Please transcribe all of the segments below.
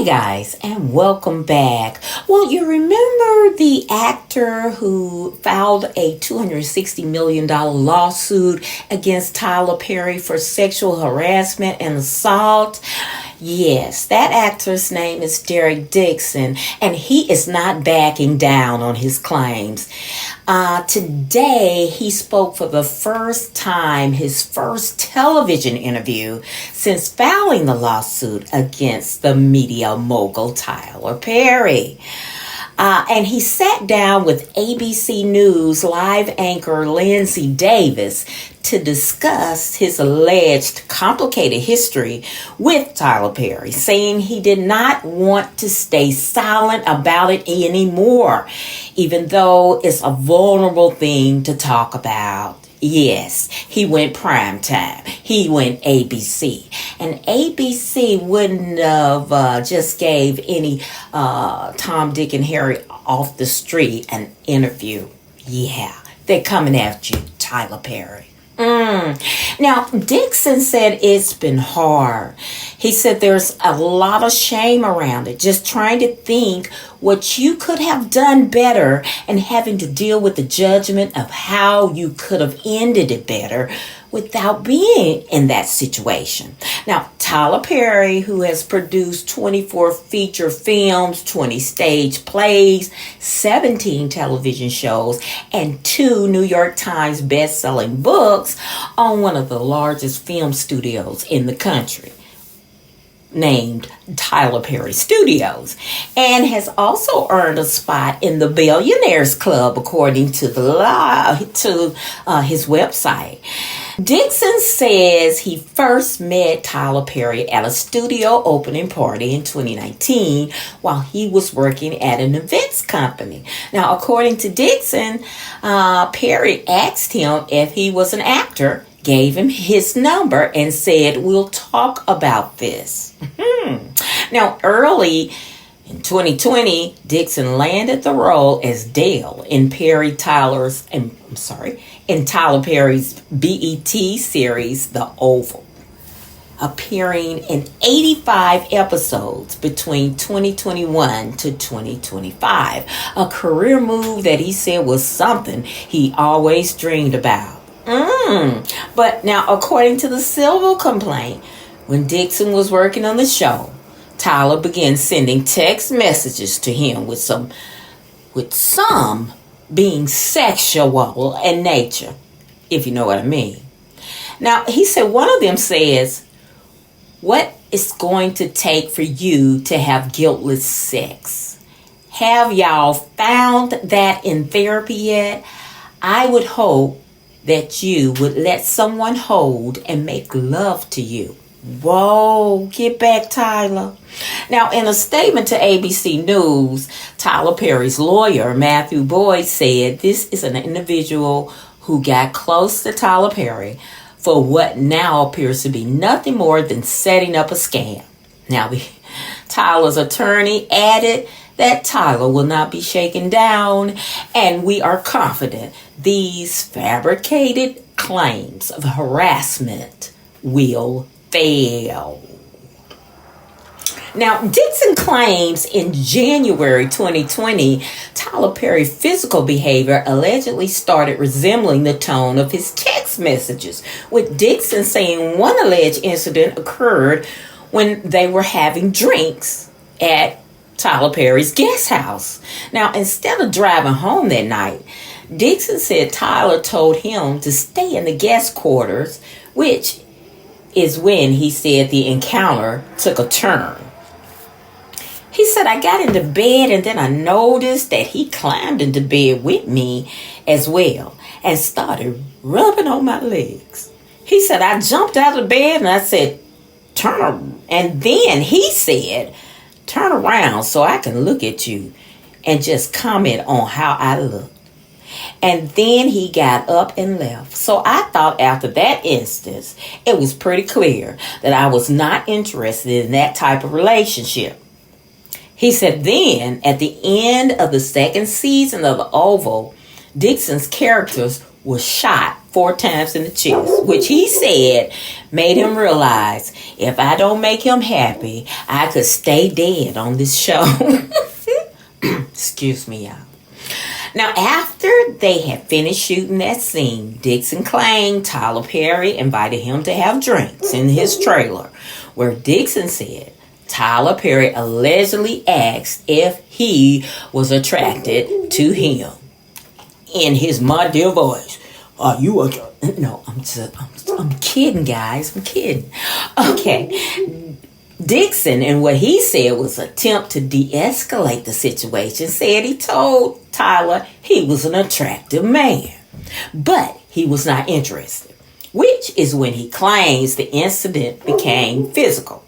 Hey guys, and welcome back. Well, you remember the actor who filed a $260 million lawsuit against Tyler Perry for sexual harassment and assault? Yes, that actor's name is Derek Dixon, and he is not backing down on his claims. Today, he spoke for the first time, his first television interview since filing the lawsuit against the media mogul Tyler Perry. And he sat down with ABC News live anchor Lindsay Davis to discuss his alleged complicated history with Tyler Perry, saying he did not want to stay silent about it anymore, even though it's a vulnerable thing to talk about. Yes, he went prime time. He went ABC. And ABC wouldn't have just gave any Tom, Dick, and Harry off the street an interview. Yeah, they're coming after you, Tyler Perry. Now, Dixon said it's been hard. He said there's a lot of shame around it, just trying to think what you could have done better and having to deal with the judgment of how you could have ended it better without being in that situation. Now, Tyler Perry, who has produced 24 feature films, 20 stage plays, 17 television shows, and 2 New York Times best-selling books, own one of the largest film studios in the country, named Tyler Perry Studios, and has also earned a spot in the Billionaires Club, according to his website. Dixon says he first met Tyler Perry at a studio opening party in 2019 while he was working at an events company. Now, according to Dixon, Perry asked him if he was an actor, gave him his number, and said, "We'll talk about this." Now, early in 2020, Dixon landed the role as Dale in Tyler Perry's BET series, The Oval, appearing in 85 episodes between 2021 to 2025, a career move that he said was something he always dreamed about. But now, according to the civil complaint, when Dixon was working on the show, Tyler began sending text messages to him with some being sexual in nature, if you know what I mean. Now, he said one of them says, "What is going to take for you to have guiltless sex? Have y'all found that in therapy yet? I would hope that you would let someone hold and make love to you." Whoa, get back, Tyler. Now, in a statement to ABC News, Tyler Perry's lawyer, Matthew Boyd, said this is an individual who got close to Tyler Perry for what now appears to be nothing more than setting up a scam. Now, Tyler's attorney added that Tyler will not be shaken down, and we are confident these fabricated claims of harassment will fail. Now, Dixon claims in January 2020, Tyler Perry's physical behavior allegedly started resembling the tone of his text messages, with Dixon saying one alleged incident occurred when they were having drinks at Tyler Perry's guest house. Now, instead of driving home that night, Dixon said Tyler told him to stay in the guest quarters, which is when he said the encounter took a turn. He said, "I got into bed and then I noticed that he climbed into bed with me as well and started rubbing on my legs." He said, "I jumped out of bed and I said, turn around." And then he said, "Turn around so I can look at you and just comment on how I look." And then he got up and left. So I thought after that instance, it was pretty clear that I was not interested in that type of relationship. He said then, at the end of the second season of The Oval, Dixon's characters were shot 4 times in the chest, which he said made him realize if I don't make him happy, I could stay dead on this show. Excuse me, y'all. Now, after they had finished shooting that scene, Dixon claimed Tyler Perry invited him to have drinks in his trailer, where Dixon said Tyler Perry allegedly asked if he was attracted to him. In his my dear voice, are you a... No, I'm kidding, guys. I'm kidding. Okay. Dixon, and what he said was attempt to de-escalate the situation, said he told Tyler he was an attractive man, but he was not interested, which is when he claims the incident became physical.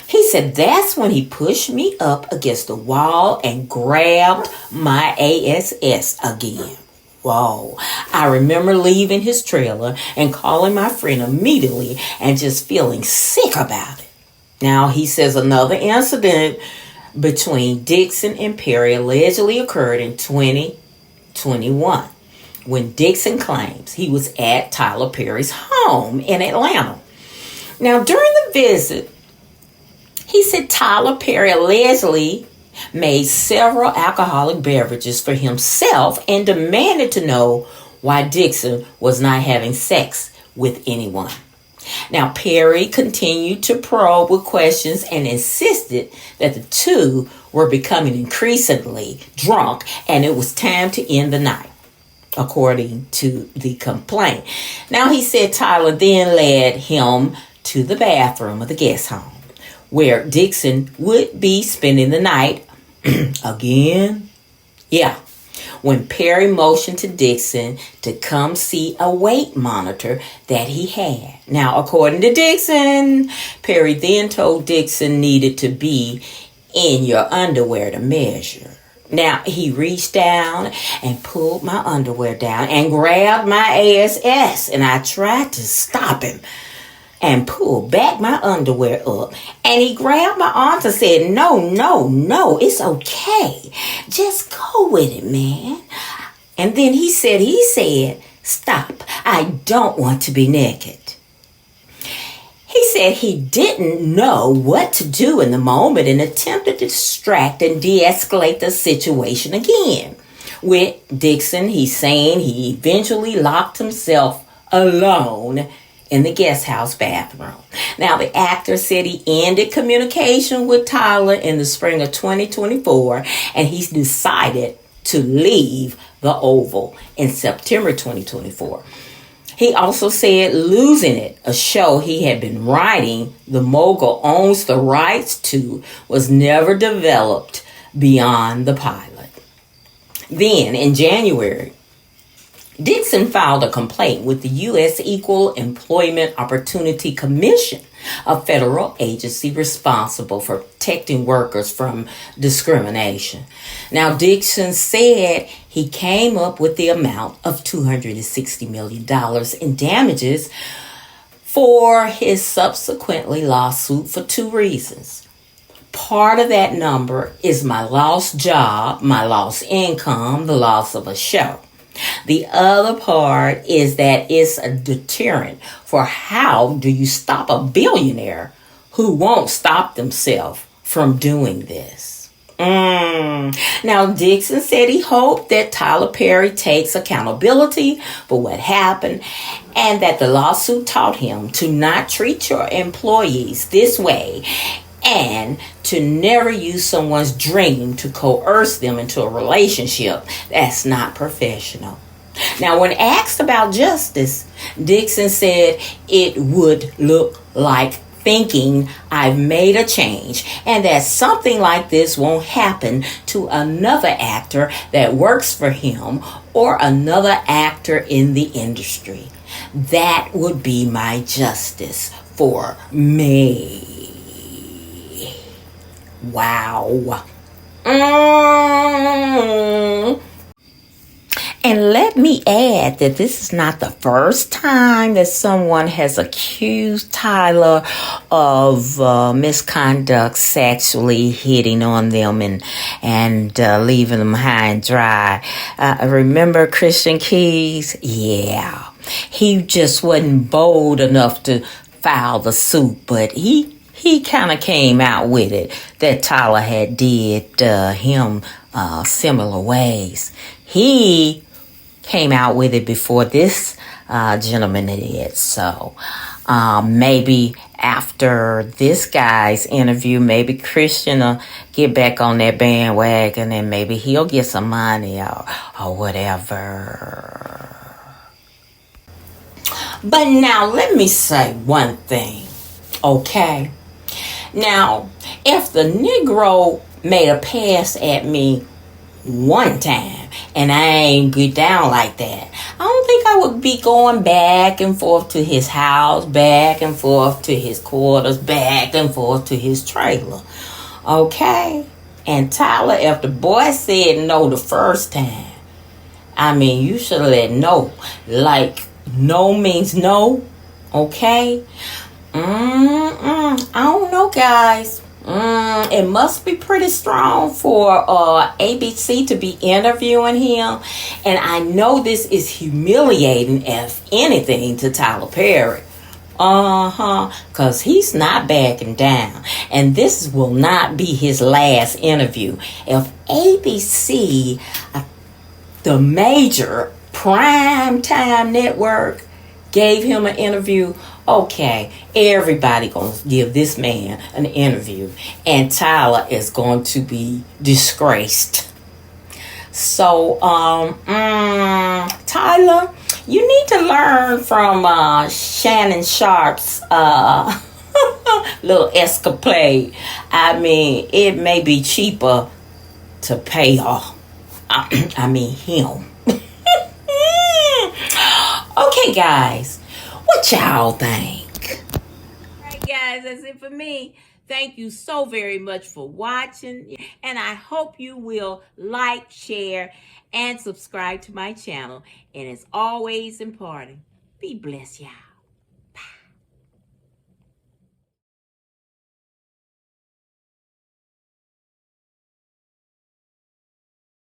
He said that's when he pushed me up against the wall and grabbed my ass again. Whoa. I remember leaving his trailer and calling my friend immediately and just feeling sick about it. Now, he says another incident between Dixon and Perry allegedly occurred in 2021 when Dixon claims he was at Tyler Perry's home in Atlanta. Now, during the visit, he said Tyler Perry allegedly made several alcoholic beverages for himself and demanded to know why Dixon was not having sex with anyone. Now, Perry continued to probe with questions and insisted that the two were becoming increasingly drunk and it was time to end the night, according to the complaint. Now, he said Tyler then led him to the bathroom of the guest home, where Dixon would be spending the night again. Yeah. When Perry motioned to Dixon to come see a weight monitor that he had. Now, according to Dixon, Perry then told Dixon needed to be in your underwear to measure. Now, he reached down and pulled my underwear down and grabbed my ass, and I tried to stop him and pulled back my underwear up. And he grabbed my arms and said, no, it's okay. Just go with it, man. And then he said, stop. I don't want to be naked. He said he didn't know what to do in the moment and attempted to distract and de-escalate the situation again. With Dixon, he's saying he eventually locked himself alone in the guest house bathroom. Now, the actor said he ended communication with Tyler in the spring of 2024, and he's decided to leave the Oval in September 2024. He also said Losing It, a show he had been writing, the mogul owns the rights to, was never developed beyond the pilot. Then, in January, Dixon filed a complaint with the U.S. Equal Employment Opportunity Commission, a federal agency responsible for protecting workers from discrimination. Now, Dixon said he came up with the amount of $260 million in damages for his subsequently lawsuit for 2 reasons. Part of that number is my lost job, my lost income, the loss of a show. The other part is that it's a deterrent for how do you stop a billionaire who won't stop themselves from doing this. Now, Dixon said he hoped that Tyler Perry takes accountability for what happened and that the lawsuit taught him to not treat your employees this way and to never use someone's dream to coerce them into a relationship that's not professional. Now, when asked about justice, Dixon said it would look like thinking I've made a change and that something like this won't happen to another actor that works for him or another actor in the industry. That would be my justice for me. Wow. And let me add that this is not the first time that someone has accused Tyler of misconduct, sexually hitting on them and leaving them high and dry. Remember Christian Keys? Yeah. He just wasn't bold enough to file the suit, but he kind of came out with it that Tyler had did him similar ways. He came out with it before this gentleman did. So maybe after this guy's interview, maybe Christian will get back on that bandwagon and maybe he'll get some money or whatever. But now let me say one thing, okay? Now, if the Negro made a pass at me one time and I ain't get down like that, I don't think I would be going back and forth to his house, back and forth to his quarters, back and forth to his trailer. Okay? And Tyler, if the boy said no the first time, I mean, you should have let no. Like, no means no. Okay? I don't know, guys. It must be pretty strong for ABC to be interviewing him. And I know this is humiliating, if anything, to Tyler Perry. Because he's not backing down. And this will not be his last interview. If ABC, the major prime time network, gave him an interview, okay, everybody gonna give this man an interview, and Tyler is going to be disgraced. So, Tyler, you need to learn from Shannon Sharp's little escapade. I mean, it may be cheaper to pay off. Him. Okay, guys, what y'all think? All right, guys, that's it for me. Thank you so very much for watching, and I hope you will like, share, and subscribe to my channel. And as always important, be blessed, y'all.